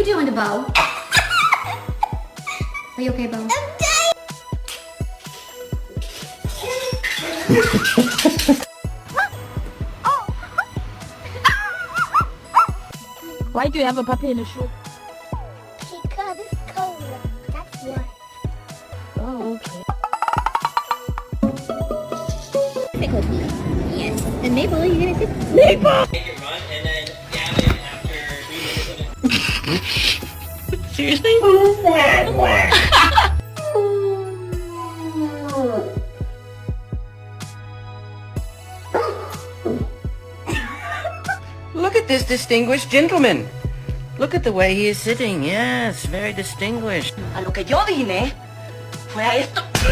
What are you doing to Bo? Are you okay, Bo? Why do you have a puppy in the shoe? Because it's cold. That's why. Oh, okay. Yes. And Maple, you gonna sit? Maple! Make it run and then dab it after 3 minutes of it. Seriously? Look at this distinguished gentleman. Look at the way he is sitting. Yes, very distinguished. A lo que yo vine fue a esto.